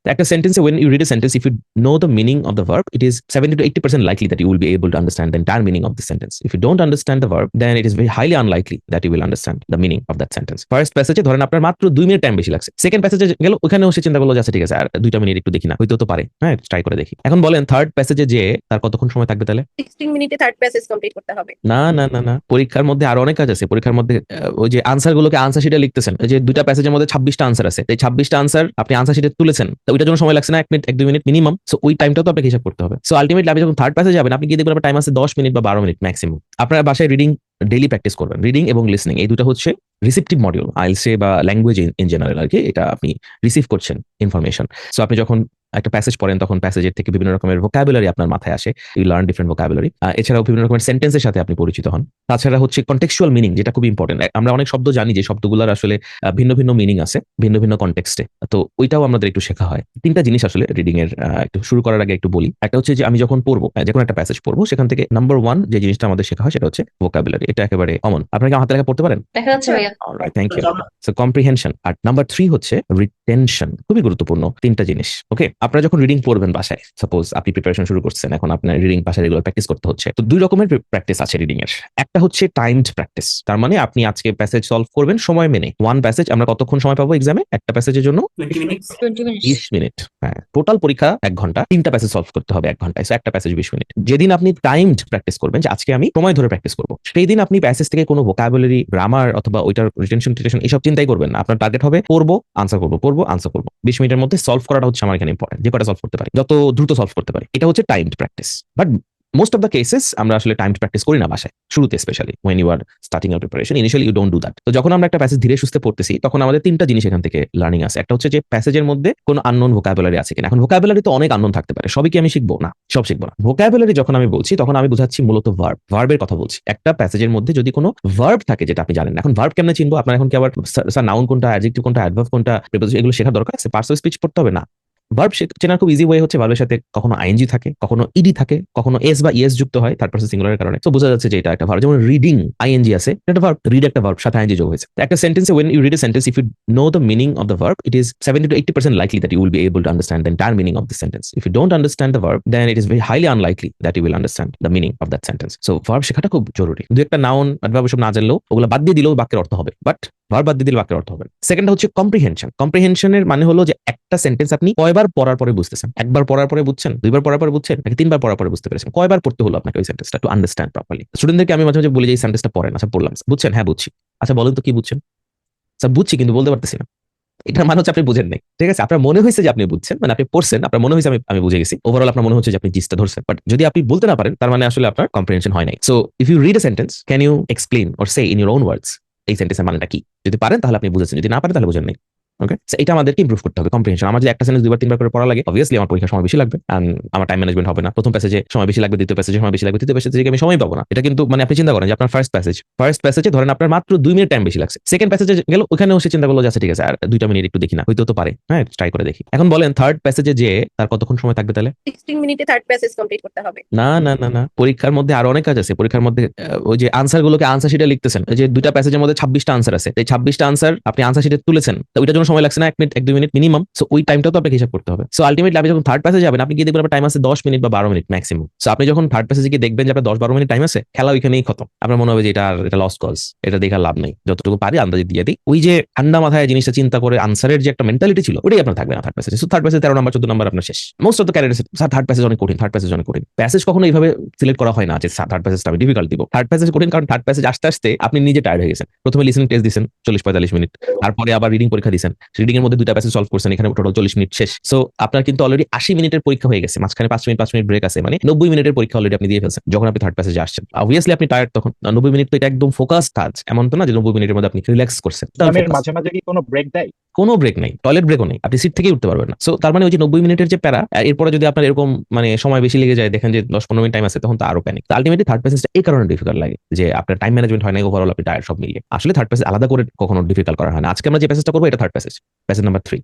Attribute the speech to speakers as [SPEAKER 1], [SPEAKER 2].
[SPEAKER 1] একটা সেন্টেন্সে when you read a sentence, if you know the meaning of the verb, it is 70 to 80% likely that you will be able to understand the entire meaning of the sentence. If you don't understand the verb, then it is very highly unlikely that you will understand the meaning of that sentence. First প্যাসেজে ধরেন আপনার মাত্র 2 minute time বেশি লাগছে, second প্যাসেজে গেল, ওখানেও সে চিন্তা করলো যে আচ্ছা ঠিক আছে আর 2টা মিনিট একটু দেখি না, হয়তো তো পারে, হ্যাঁ ট্রাই করে দেখি। এখন বলেন থার্ড প্যাসেজে যে তার কতক্ষণ সময় থাকবে তাহলে?
[SPEAKER 2] 16 মিনিটে থার্ড প্যাসেজ কমপ্লিট করতে হবে।
[SPEAKER 1] না না না না, পরীক্ষার মধ্যে আরো অনেক কাজ আছে। পরীক্ষার মধ্যে ওই যে আনসার গুলোকে আনসার শিটে লিখতেছেন, ওই যে 2টা প্যাসেজের মধ্যে 26টা আনসার আছে, এই 26টা আনসার আপনি আনসার শিটে তুলেছেন, তো ওইটার জন্য সময় লাগছে না 1 মিনিট 1-2 মিনিট মিনিমাম। সো ওই টাইমটা তো আপনাকে হিসাব করতে হবে। সো আলটিমেটলি আপনি যখন থার্ড প্যাসেজে যাবেন, আপনি গিয়ে দেখবেন আপনার টাইম আছে 10 মিনিট বা 12 মিনিট ম্যাক্সিমাম। আপনার বাসায় রিডিং ডেইলি প্র্যাকটিস করবেন। রিডিং এবং লিসনিং এই দুটো হচ্ছে রিসিপটিভ মডিউল আইএলটিএস বা ল্যাঙ্গুয়েজ ইন জেনারেল আর কি। এটা আপনি রিসিভ করছেন ইনফরমেশন। সো আপনি যখন একটা প্যাসেজ পড়েন তখন প্যাসেজের থেকে বিভিন্ন রকমের ভোকাবুলারি আপনার মাথায় আসে, ইউ লার্ন ডিফারেন্ট ভোকাবুলারি। এছাড়াও বিভিন্ন রকমের সেন্টেন্সের সাথে আপনি পরিচিত হন। তাছাড়া হচ্ছে কনটেক্সচুয়াল মিনিং, যেটা খুব ইম্পর্টেন্ট। আমরা অনেক শব্দ জানি যে শব্দগুলোর আসলে ভিন্ন ভিন্ন মিনিং আছে ভিন্ন ভিন্ন কনটেক্সটে, তো ওইটাও আমাদের একটু শেখা হয়। 3টা জিনিস আসলে রিডিং এর একটু শুরু করার আগে একটু বলি। একটা হচ্ছে যে আমি যখন পড়বো, যে কোনো একটা প্যাসেজ পড়বো, সেখান থেকে নাম্বার 1 যে জিনিসটা আমাদের শেখা হয় সেটা হচ্ছে ভোকাবুলারি। এটা একেবারে কমন। আপনারা কি হাতে লেখা পড়তে পারেন?
[SPEAKER 2] দেখা যাচ্ছে ভাইয়া।
[SPEAKER 1] Alright, thank you. So comprehension. আর নাম্বার 3 হচ্ছে রিটেনশন। খুবই গুরুত্বপূর্ণ 3টা জিনিস। ওকে, আপনারা যখন রিডিং পড়বেন বাসায়, সাপোজ আপনি প্রিপারেশন শুরু করছেন, এখন আপনার রিডিং বাসায় রেগুলার প্র্যাকটিস করতে হচ্ছে, তো 2 রকমের প্র্যাকটিস আছে রিডিং এর। একটা হচ্ছে টাইমড প্র্যাকটিস, তার মানে আপনি আজকে প্যাসেজ সলভ করবেন সময় মেনে। 1 প্যাসেজ আমরা কতক্ষণ সময় পাবো এক্সামে? একটা প্যাসেজের জন্য
[SPEAKER 2] 20 মিনিটস।
[SPEAKER 1] 20 মিনিট। হ্যাঁ, টোটাল পরীক্ষা 1 ঘন্টা, 3টা প্যাসেজ সলভ করতে হবে 1 ঘন্টায়। সো একটা প্যাসেজ 20 মিনিট। যেদিন আপনি টাইমড প্র্যাকটিস করবেন, যে আজকে আমি সময় ধরে প্র্যাকটিস করব, সেই দিন আপনি প্যাসেজ থেকে কোনো ভোকাবুলারি, গ্রামার অথবা ওইটার রিটেনশন টিটেনশন এসব চিন্তাই করবেন না। আপনার টার্গেট হবে পড়বো আনসার করবো, পড়বো আনসার করবো। 20 মিনিটের মধ্যে সলভ করাটা হচ্ছে আমার এখানে ইম্পর্টেন্ট। যে কটা সলভ করতে পারি, যত দ্রুত সলভ করতে পারি, এটা হচ্ছে timed practice. But most of the cases আমরা আসলে টাইমড প্র্যাকটিস করি না বাসায়, শুরুতে specially when you are starting your preparation initially you don't do that। তো যখন আমরা একটা প্যাসেজ ধীরে সুস্থে পড়তেছি, তখন আমাদের 3টা জিনিস এখান থেকে লার্নিং আছে। একটা হচ্ছে যে প্যাসেজের মধ্যে কোনো আননোন ভোকাবুলারি আছে কিনা। এখন ভোকাবুলারি তো অনেক আননোন থাকতে পারে, সবই কি আমি শিখবো? না, সব শিখবো না। ভোকাবুলারি যখন আমি বলছি তখন আমি বোঝাচ্ছি মূলত ভার্বের কথা বলছি। একটা প্যাসেজের মধ্যে যদি কোনো ভার্ব থাকে যেটা আপনি জানেন না, এখন ভার্ব কেমনে চিনবো? আপনার এখন কি আবার স্যার নাউন কোনটা, অ্যাডজেক্টিভ কোনটা, অ্যাডভার্ব কোনটা, প্রিপোজিশন এগুলো শেখার দরকার আছে? পার্টস অফ স্পিচ পড়তে হবে না। ভার্ব চেনার খুব ইজি ওয়ে হচ্ছে ভার্বের সাথে কখনো আইএনজি থাকে, কখনো ইডি থাকে, কখনো এস বা ইএস যুক্ত হয় থার্ড পারসন সিঙ্গুলারের কারণে। তো বোঝা যাচ্ছে যে এটা একটা ভার্ব। যেমন রিডিং আইএনজি আছে, এটা ভার্ব। রিড একটা ভার্ব, সাথে আইএনজি যোগ হয়েছে। একটা সেন্টেন্সে when you read a sentence, if you know the meaning of the verb, it is 70 to 80% likely that you will be able to understand the entire meaning of the sentence. If you don't understand the verb, then it is very highly unlikely that you will understand the meaning of that sentence. So verb শেখাটা খুব জরুরি। দু একটা noun adverb সব না জানলেও ওগুলো বাদ দিয়ে দিলেও বাক্যের অর্থ হবে, বাট ভার্ব বাদ দিয়ে দিলে বাক্যের অর্থ হবে। সেকেন্ডটা হচ্ছে কম্প্রিহেনশন। কম্প্রিহেনশনের মানে হলো যে একটা সেন্টেন্স আপনি কয়বার পড়ার পরে বুঝতেছেন। একবার পড়ার পরে বুঝছেন, 2বার পড়ার পরে বুঝছেন, নাকি 3বার পড়ার পরে বুঝতে পেরেছেন? কয়বার পড়তে হলো আপনাকে ওই সেন্টেন্সটা টু আন্ডারস্ট্যান্ড প্রপারলি? স্টুডেন্টদেরকে আমি মাঝে মাঝে বলি যে এই সেন্টেন্সটা পড়েন। আচ্ছা পড়লাম, বুঝছেন? হ্যাঁ বুঝছি। আচ্ছা বলেন তো কি বুঝছেন? স্যার বুঝছি কিন্তু বলতে পারতেছি না। এটার মানে হচ্ছে আপনি বুঝেন নাই। ঠিক আছে, আপনার মনে হয়েছে যে আপনি বুঝছেন, মানে আপনি পড়ছেন, আপনার মনে হয়েছে আমি বুঝে গেছি। ওভারঅল আপনার মনে হচ্ছে যে আপনি জিসটা ধরছেন, বাট যদি আপনি বলতে না পারেন, তার মানে আসলে আপনার কম্প্রিহেনশন হয় নাই। So if you read a sentence, can you explain or say in your own words এই সেন্টেন্সের মানেটা কি? যদি পারেন তাহলে আপনি বুঝেছেন, যদি না পারেন তাহলে বুঝেন নাই। ওকে, এটা আমাদেরকে ইমপ্রুভ করতে হবে কম্প্রিহেনশন। আমার যদি একটা সেন্টেন্স 2বার 3বার করে পড়া লাগে, অবভিয়াসলি আমার পরীক্ষার সময় বেশি লাগবে, এন্ড আমার টাইম ম্যানেজমেন্ট হবে না। প্রথম প্যাসেজে সময় বেশি লাগবে, দ্বিতীয় প্যাসেজে সময় বেশি লাগবে, তৃতীয় প্যাসেজে আমি সময় পাবো না। এটা কিন্তু মানে আপনি চিন্তা করেন যে আপনার ফার্স্ট প্যাসেজে ধরেন আপনার মাত্র 2 মিনিট টাইম বেশি লাগছে, সেকেন্ড প্যাসেজে গেল, ওখানেও সে চিন্তা করলো যে আচ্ছা ঠিক আছে আর 2টা মিনিট একটু দেখি না, হয়তো তো পারে, হ্যাঁ ট্রাই করে দেখি। এখন বলেন থার্ড প্যাসেজে যে তার কতক্ষণ সময় থাকবে তাহলে?
[SPEAKER 2] 16 মিনিটে থার্ড প্যাসেজ কমপ্লিট করতে হবে।
[SPEAKER 1] না না না না, পরীক্ষার মধ্যে আরো অনেক কাজ আছে। পরীক্ষার মধ্যে ওই যে আনসার গুলোকে আনসার শিটে লিখতেছেন, ওই যে 2টা প্যাসেজের মধ্যে 26টা আনসার আছে, এই 26টা আনসার আপনি আনসার শিটে তুলেছেন, তো ওইটার জন্য সময় লাগছে না 1 মিনিট 1-2 মিনিট মিনিমাম। সো ওই টাইমটা তো আপনাকে হিসাব করতে হবে। সো আলটিমেটলি আপনি যখন থার্ড প্যাসেজে যাবেন, আপনি গিয়ে দেখবেন আপনার টাইম আছে 10 মিনিট বা 12 মিনিট ম্যাক্সিমাম। সো আপনি যখন থার্ড প্যাসেজে গিয়ে দেখবেন যে আপনার 10-12 মিনিট টাইম আছে, খেলা ওইখানেই খতম। আপনার মনে হবে যে এটা লস কজ, এটা দেখার লাভ নেই, যতটুকু পারি আন্দাজে দিয়ে দিই। ওই যে ঠান্ডা মাথায় জিনিসটা চিন্তা করে আনসারের যে একটা মেন্টালিটি ছিল, ওটাই আপনার থাকবে না থার্ড প্যাসেজে। So third passage 13 number 14 number আপনার শেষ। Most of the candidates sir third passage অনেক কঠিন, থার্ড প্যাসেজ অনেক কঠিন। প্যাসেজ কখনো এইভাবে সিলেক্ট করা হয় না যে থার্ড প্যাসেজটা আমি ডিফিকাল্ট দিব। থার্ড প্যাসেজ কঠিন কারণ থার্ড প্যাসেজ আসতে আসতে আপনি নিজে টায়ার্ড হয়ে গেছেন। প্রথমে লিসেনিং টেস্ট দিয়েছেন 40-45 মিনিট, তারপরে আবার রিডিং পরীক্ষা দিয়েছেন, রিডিং এর মধ্যে 2টা প্যাসেজ সলভ করছেন, এখানে টোটাল 40 মিনিট শেষ। সো আপনার কিন্তু অলরেডি 80 মিনিটের পরীক্ষা হয়ে গেছে, মাঝখানে 5 মিনিট ব্রেক আছে, মানে 90 মিনিটের পরীক্ষা অলরেডি আপনি দিয়ে ফেলছেন যখন আপনি থার্ড প্যাসেজে আসছেন। অবভিয়াসলি আপনি টায়ার্ড তখন। 90 মিনিট তো এটা একদম ফোকাস কাজ, এমন তো না যে 90 মিনিটের মধ্যে আপনি রিল্যাক্স করছেন।
[SPEAKER 3] মাঝে মাঝে কি কোনো ব্রেক দেয়?
[SPEAKER 1] কোনো ব্রেক নেই, টয়লেট ব্রেকও নেই, আপনি সিট থেকেই উঠতে পারবেন না। সো তার মানে ওই যে 90 মিনিটের যে প্যারা, এরপরে যদি আপনার এরকম মানে সময় বেশি লেগে যায়, দেখেন যে 10-15 মিনিট টাইম আছে, তখন তো আরো প্যানিক। আলটিমেটলি থার্ড প্যাসেজটা এই কারণে ডিফিকাল্ট লাগে যে আপনার টাইম ম্যানেজমেন্ট হয় না, ওভারঅল আপনি টায়ার্ড সব মিলিয়ে। আসলে থার্ড প্যাসেজ আলাদা করে কখনো ডিফিকাল্ট করা হয় না। আজকে আমরা যে প্যাসেজটা করবো এটা থার্ড প্যাসেজ নাম্বার 3।